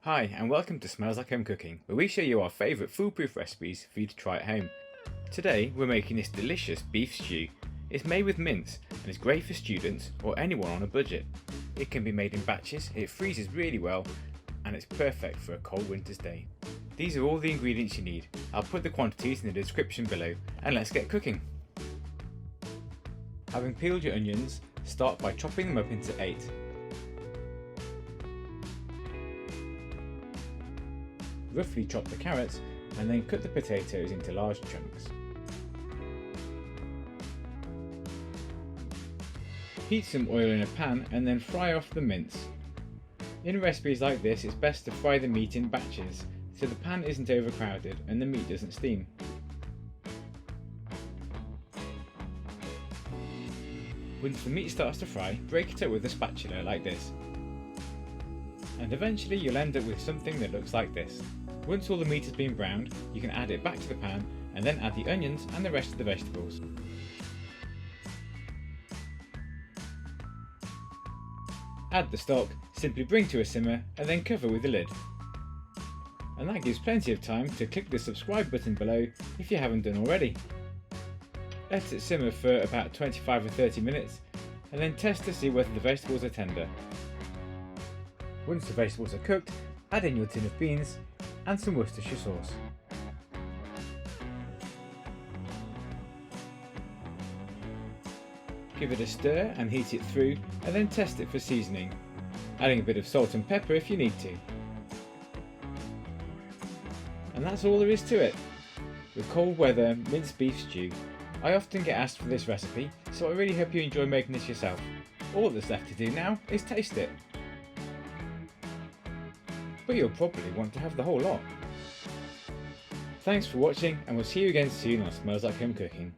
Hi and welcome to Smells Like Home Cooking, where we show you our favourite foolproof recipes for you to try at home. Today we're making this delicious beef stew. It's made with mince and is great for students or anyone on a budget. It can be made in batches, it freezes really well and it's perfect for a cold winter's day. These are all the ingredients you need. I'll put the quantities in the description below and let's get cooking. Having peeled your onions, start by chopping them up into 8. Roughly chop the carrots and then cut the potatoes into large chunks. Heat some oil in a pan and then fry off the mince. In recipes like this, it's best to fry the meat in batches so the pan isn't overcrowded and the meat doesn't steam. Once the meat starts to fry, break it up with a spatula like this. And eventually you'll end up with something that looks like this. Once all the meat has been browned, you can add it back to the pan and then add the onions and the rest of the vegetables. Add the stock, simply bring to a simmer and then cover with the lid. And that gives plenty of time to click the subscribe button below if you haven't done already. Let it simmer for about 25 or 30 minutes and then test to see whether the vegetables are tender. Once the vegetables are cooked, add in your tin of beans and some Worcestershire sauce. Give it a stir and heat it through and then test it for seasoning, adding a bit of salt and pepper if you need to. And that's all there is to it. With cold weather minced beef stew. I often get asked for this recipe, so I really hope you enjoy making this yourself. All that's left to do now is taste it. But you'll probably want to have the whole lot. Thanks for watching and we'll see you again soon on Smells Like Home Cooking.